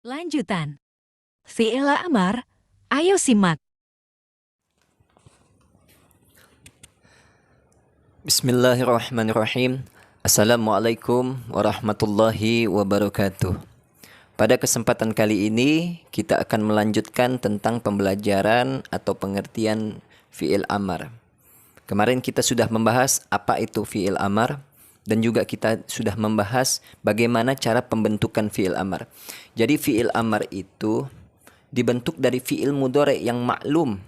Lanjutan. Fi'il amar, ayo simak. Bismillahirrahmanirrahim. Assalamualaikum warahmatullahi wabarakatuh. Pada kesempatan kali ini kita akan melanjutkan tentang pembelajaran atau pengertian fi'il amar. Kemarin kita sudah membahas apa itu fi'il amar dan juga kita sudah membahas bagaimana cara pembentukan fi'il amar. Jadi fi'il amar itu dibentuk dari fi'il mudhari yang maklum,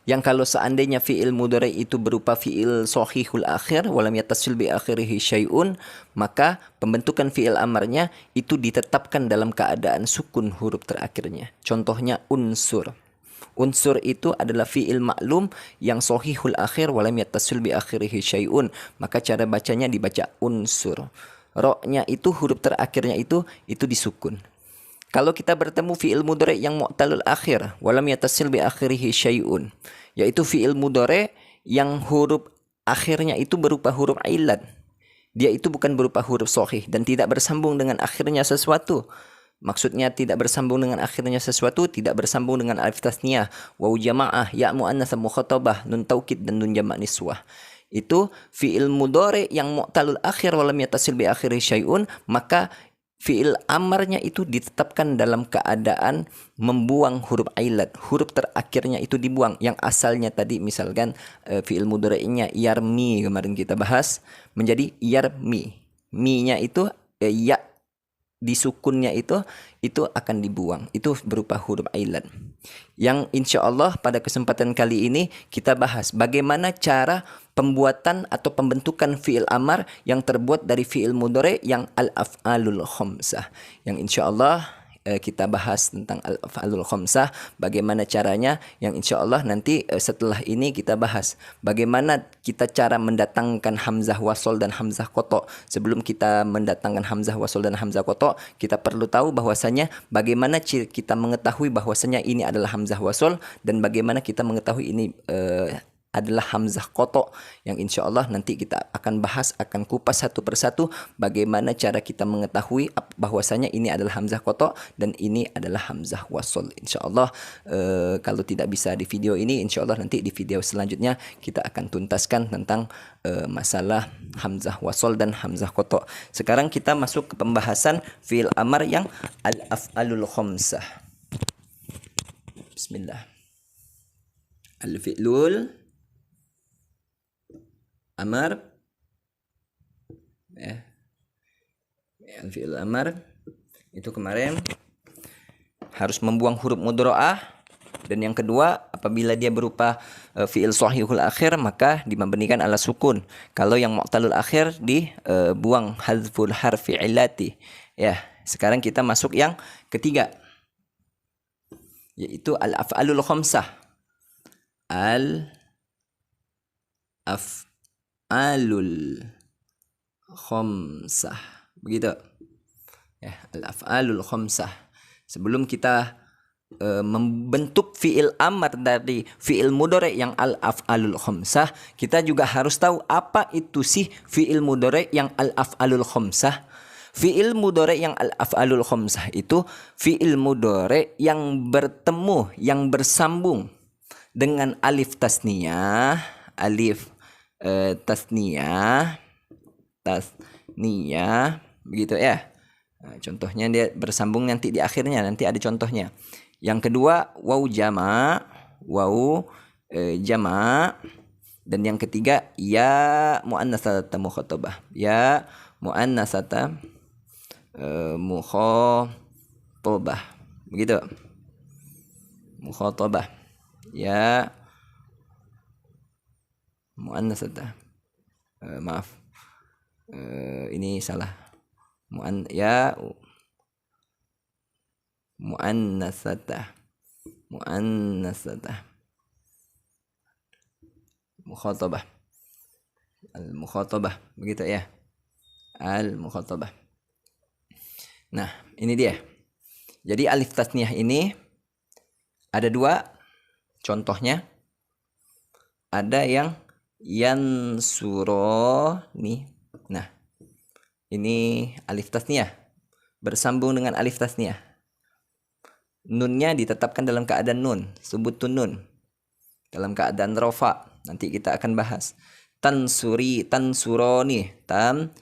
yang kalau seandainya fi'il mudhari itu berupa fi'il shahihul akhir walam yattasil bi akhirih syai'un, maka pembentukan fi'il amarnya itu ditetapkan dalam keadaan sukun huruf terakhirnya. Contohnya unsur. Unsur itu adalah fi'il maklum yang shahihul akhir walam yattasil bi akhirih syai'un, maka cara bacanya dibaca unsur. Ro-nya itu huruf terakhirnya itu disukun. Kalau kita bertemu fi'il mudhari yang mu'talul akhir walam yattasil bi akhirih syai'un, yaitu fi'il mudhari yang huruf akhirnya itu berupa huruf illat. Dia itu bukan berupa huruf shahih dan tidak bersambung dengan akhirnya sesuatu. Maksudnya tidak bersambung dengan akhirnya sesuatu, tidak bersambung dengan alif tasniyah, waw jamaah, ya muannats mukhatabah, nun taukid dan nun jama' niswah. Itu fi'il mudhari yang mu'talul akhir walam yattasil bi akhirih syai'un, maka fi'il amarnya itu ditetapkan dalam keadaan membuang huruf illat. Huruf terakhirnya itu dibuang. Yang asalnya tadi misalkan fi'il mudhari'nya yarmi, kemarin kita bahas, menjadi yarmi. Mi-nya itu ya di sukunnya itu akan dibuang. Itu berupa huruf illat. Yang insya Allah pada kesempatan kali ini kita bahas bagaimana cara pembuatan atau pembentukan fi'il amar yang terbuat dari fi'il mudhari yang al-af'alul khamsah. Yang insya Allah kita bahas tentang al-af'alul khamsah, bagaimana caranya, yang insya Allah nanti setelah ini kita bahas bagaimana kita cara mendatangkan hamzah wasol dan hamzah koto. Sebelum kita mendatangkan hamzah wasol dan hamzah koto, kita perlu tahu bahwasanya bagaimana kita mengetahui bahwasanya ini adalah hamzah wasol dan bagaimana kita mengetahui ini adalah hamzah koto, yang insya Allah nanti kita akan bahas, akan kupas satu persatu bagaimana cara kita mengetahui bahwasanya ini adalah hamzah koto dan ini adalah hamzah wasol. Insya Allah kalau tidak bisa di video ini, insya Allah nanti di video selanjutnya kita akan tuntaskan tentang masalah hamzah wasol dan hamzah koto. Sekarang kita masuk ke pembahasan fi'il amar yang al-af'alul khamsah. Bismillah. Al-fi'lul amar, fi'il amar itu kemarin harus membuang huruf mudhari'ah, dan yang kedua apabila dia berupa fi'il shahihul akhir maka dimabnikan ala sukun. Kalau yang mu'talul akhir dibuang hadzful harfi illati. Ya, sekarang kita masuk yang ketiga, yaitu al-af'alul khamsah. Al-af'alul khamsah, begitu ya, al-af'alul khamsah. Sebelum kita membentuk fi'il amar dari fi'il mudhari yang al-af'alul khamsah, kita juga harus tahu apa itu sih fi'il mudhari yang al-af'alul khamsah. Fi'il mudhari yang al-af'alul khamsah itu fi'il mudhari yang bertemu, yang bersambung dengan alif tasniyah, tasniyah, begitu ya. Nah, contohnya dia bersambung nanti di akhirnya, nanti ada contohnya. Yang kedua waw jama', dan yang ketiga ya muannasata mukhatabah, ya muannasata mukhatabah, begitu. Mukhatabah, ya muannasata, maaf, ini salah, ya muannasata mukhatabah, al-mukhatabah, begitu ya, al-mukhatabah. Nah, ini dia. Jadi alif tasniyah ini ada dua contohnya. Ada yang yansuroni. Nah, ini alif tasniyah bersambung dengan alif tasniyah. nunnya ditetapkan dalam keadaan nun, subutun nun. Dalam keadaan rofa, nanti kita akan bahas. Tansuri, tansuroni, tansuroni.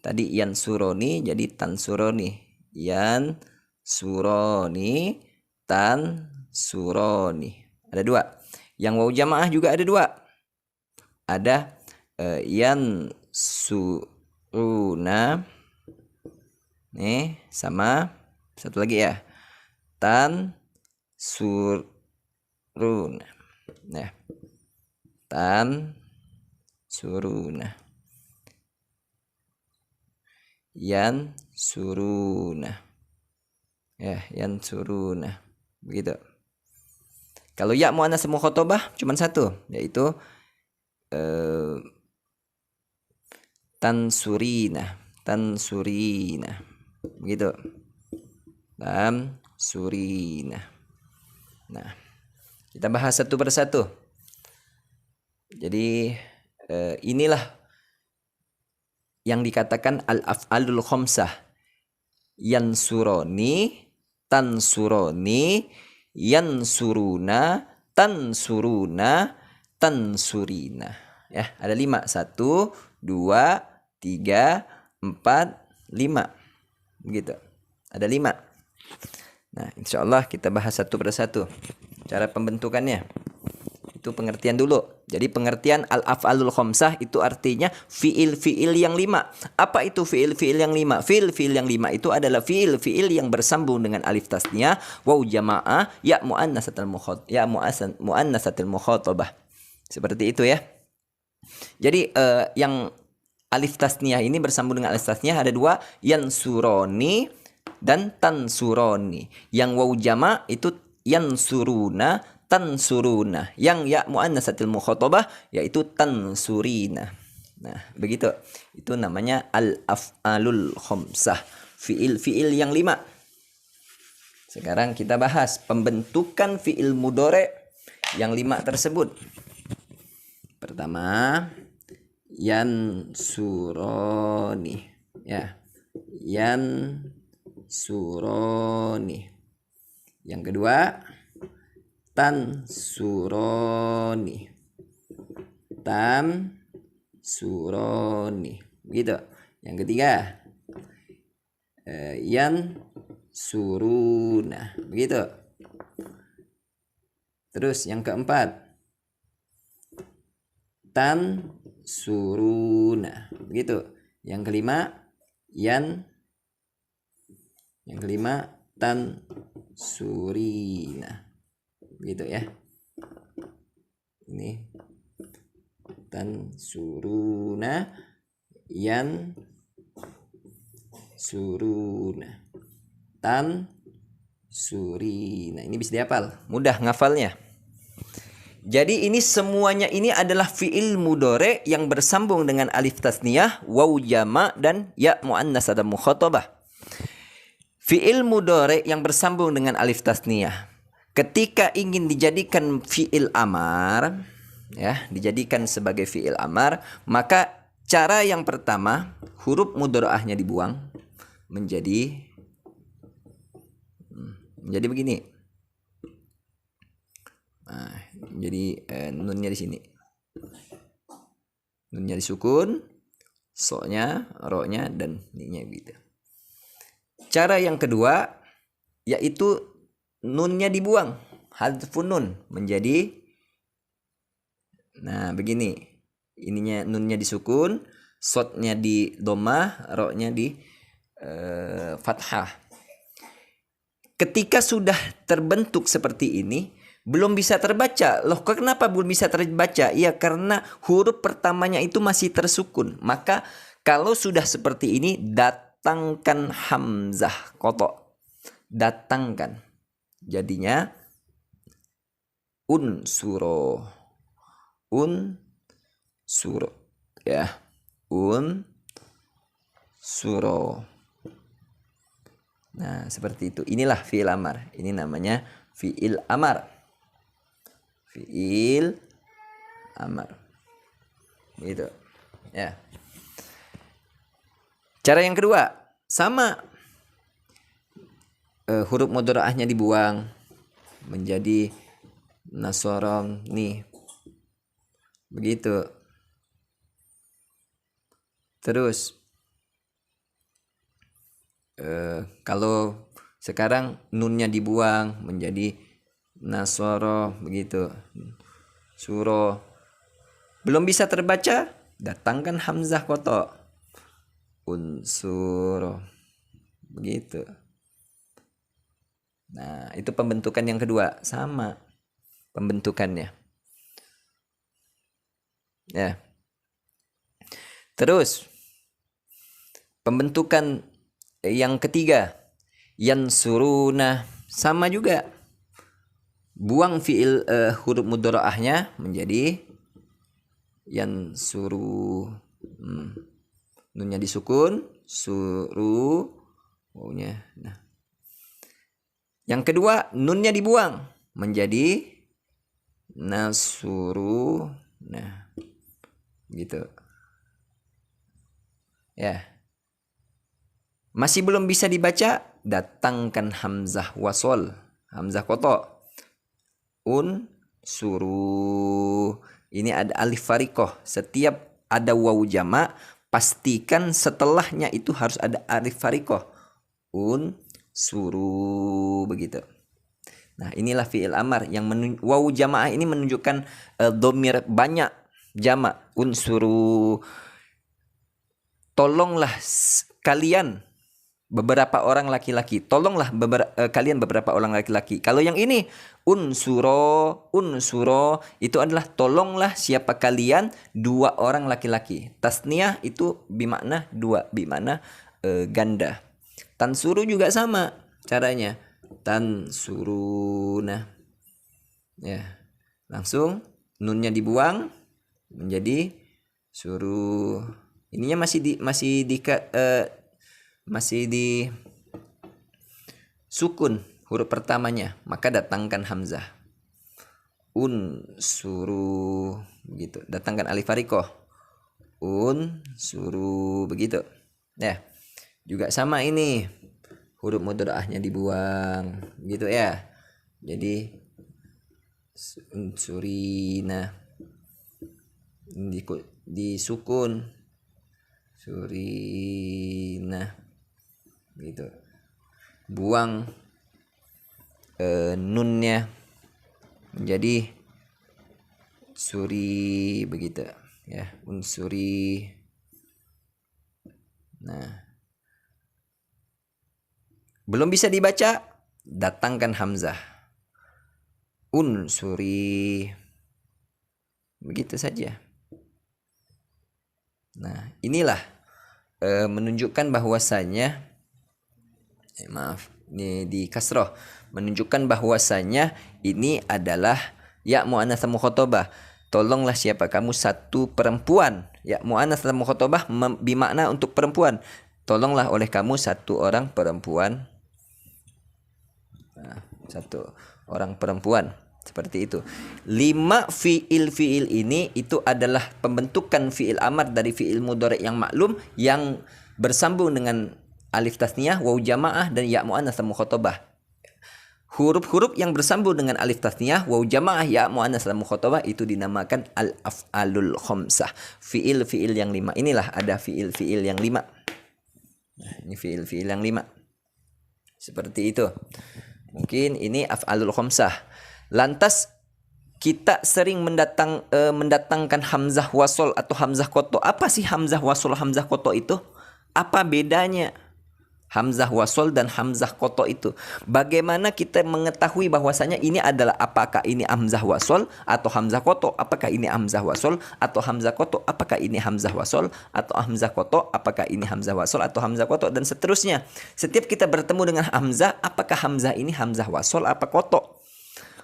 Tadi yan suroni jadi tansuroni. Yan suroni, tansuroni. Ada dua. Yang waw jamaah juga ada dua. Ada yan suruna. Nih, sama satu lagi ya. Tan suruna. Nah. Tan suruna. Yan suruna. Ya, yan suruna. Begitu. Kalau ya muannas mukhatabah cuma satu, yaitu tansurina, tansurina. Begitu. Tansurina. Nah, kita bahas satu persatu. Jadi inilah yang dikatakan al-af'alul khamsah. Yansuroni, tansuroni, yansuruna, tansuruna, tansurina. Ya, ada 5. 1, 2, 3, 4, 5. Begitu. Ada 5. Nah, insya Allah kita bahas satu persatu. Cara pembentukannya. Itu pengertian dulu. Jadi pengertian al-af'alul khamsah itu artinya fiil-fiil yang 5. Apa itu fiil-fiil yang 5? Fiil-fiil yang 5 itu adalah fiil-fiil yang bersambung dengan alif tasniyah, waw jamaah, ya muannatsatul mukhatabah. Seperti itu ya. Jadi yang alif tasniyah ini bersambung dengan alif tasniyah ada 2, yansuroni dan tansuroni. Yang waw jama' itu yansuruna, tansuruna. Yang ya muannatsatil mukhatabah yaitu tansurina. Nah, begitu. Itu namanya al-af'alul khamsah. Fiil-fiil yang 5. Sekarang kita bahas pembentukan fiil mudhari' yang 5 tersebut. Pertama, yansuroni. Ya. Yansuroni. Yang kedua, tansuroni. Tansuroni. Begitu. Yang ketiga, yansuruna. Begitu. Terus yang keempat, tansuruna. Begitu. Yang kelima, tansurina. Begitu ya. Ini tansuruna, yansuruna, tansurina. Ini bisa dihafal, mudah ngafalnya. Jadi ini semuanya ini adalah fiil mudhari yang bersambung dengan alif tasniyah, waw jama' dan ya muannatsatul mukhatabah. Fiil mudhari yang bersambung dengan alif tasniyah ketika ingin dijadikan fiil amar, ya, dijadikan sebagai fiil amar, maka cara yang pertama huruf mudhari'ahnya dibuang menjadi begini. Nah, jadi nunnya di sini. Nunnya disukun, so-nya, ro-nya dan ni-nya gitu. Cara yang kedua yaitu nunnya dibuang, hadfun nun menjadi, nah begini, ininya nunnya disukun, sodnya di domah, ro-nya di fathah. Ketika sudah terbentuk seperti ini, belum bisa terbaca. Loh, kenapa belum bisa terbaca? Ya karena huruf pertamanya itu masih tersukun. Maka kalau sudah seperti ini, datangkan hamzah kotok. Datangkan. Jadinya unsuro. Unsuro. Ya. Unsuro. Nah, seperti itu. Inilah fi'il amar. Ini namanya fi'il amar. Fi'il amar. Gitu. Ya. Cara yang kedua, sama. huruf mudharaahnya dibuang menjadi nasarani. Begitu. Terus kalau sekarang nunnya dibuang menjadi nasoro, begitu. Suro. Belum bisa terbaca, datangkan hamzah koto. Unsuro. Begitu. Nah, itu pembentukan yang kedua, sama pembentukannya. Ya. Terus pembentukan yang ketiga, yansuruna, sama juga. Buang fiil huruf mudharaahnya menjadi yansuru. Nunnya disukun, suru, wawunya. Nah. Yang kedua, nunnya dibuang menjadi nasuru. Nah, gitu. Ya. Masih belum bisa dibaca, datangkan hamzah wasol, hamzah koto. Suru. Ini ada alif farikoh. Setiap ada wawu jamak, pastikan setelahnya itu harus ada alif farikoh. Suru, begitu. Nah, inilah fi'il amar yang wawu jamaah ini menunjukkan dhamir banyak jamak. Unsuru. Tolonglah kalian beberapa orang laki-laki. Tolonglah kalian beberapa orang laki-laki. Kalau yang ini unsuro itu adalah tolonglah siapa kalian dua orang laki-laki. Tasniyah itu bimakna dua, bimakna ganda. Tansuru juga sama caranya. Tansuruna. Ya. Langsung nunnya dibuang menjadi suruh. Ininya masih di sukun huruf pertamanya, maka datangkan hamzah. Unsuru, begitu. Datangkan alif farikoh. Unsuru, begitu. Ya. Juga sama ini. Huruf mudharaahnya dibuang, gitu ya. Jadi unsurina disukun. Surina, gitu. Buang nunnya menjadi suri, begitu ya. Unsuri. Nah, belum bisa dibaca, datangkan hamzah. Unsuri, begitu saja. Nah, inilah menunjukkan bahwasanya ini di kasroh, menunjukkan bahwasanya ini adalah ya muannats mukhatabah. Tolonglah siapa kamu satu perempuan. Ya muannats mukhatabah bermakna untuk perempuan. Tolonglah oleh kamu satu orang perempuan. Nah, satu orang perempuan. Seperti itu. 5 fiil ini itu adalah pembentukan fiil amar dari fiil mudhari yang maklum yang bersambung dengan alif tasniyah, wawu jamaah dan ya muannats mukhatabah. Huruf-huruf yang bersambung dengan alif tasniyah, wawu jamaah, ya muannats mukhatabah itu dinamakan al-af'alul khamsah. Fiil-fiil yang 5. Inilah ada fiil-fiil yang 5. Nah, ini fiil-fiil yang 5. Seperti itu. Mungkin ini af'alul khamsah. Lantas kita sering mendatangkan hamzah wasol atau hamzah koto. Apa sih hamzah wasol, hamzah koto itu? Apa bedanya hamzah wasol dan hamzah koto itu? Bagaimana kita mengetahui bahwasanya ini adalah apakah ini hamzah wasol atau hamzah koto? Apakah ini hamzah wasol atau hamzah koto? Apakah ini hamzah wasol atau hamzah koto? Apakah ini hamzah wasol atau hamzah koto? Dan seterusnya. Setiap kita bertemu dengan hamzah, apakah hamzah ini hamzah wasol apa koto?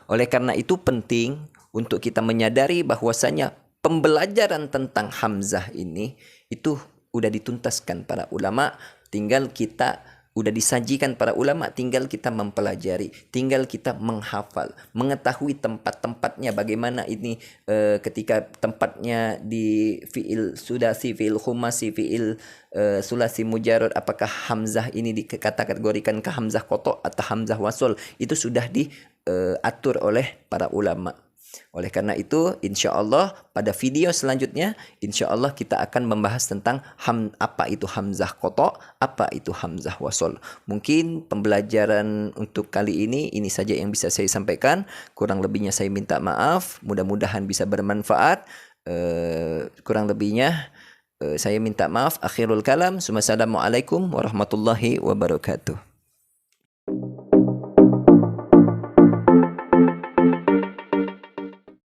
Oleh karena itu penting untuk kita menyadari bahwasanya pembelajaran tentang hamzah ini itu udah dituntaskan para ulama, tinggal kita udah disajikan para ulama, tinggal kita mempelajari, tinggal kita menghafal, mengetahui tempat-tempatnya bagaimana ini ketika tempatnya di fiil sudasi, fiil khumasi, fiil sulasi mujarrad, apakah hamzah ini dikategorikan ke hamzah qata atau hamzah wasl, itu sudah diatur oleh para ulama. Oleh karena itu, insya Allah pada video selanjutnya, insya Allah kita akan membahas tentang apa itu hamzah qata, apa itu hamzah wasl. Mungkin pembelajaran untuk kali ini saja yang bisa saya sampaikan. Kurang lebihnya saya minta maaf. Mudah-mudahan bisa bermanfaat. Kurang lebihnya saya minta maaf. Akhirul kalam. Assalamualaikum warahmatullahi wabarakatuh.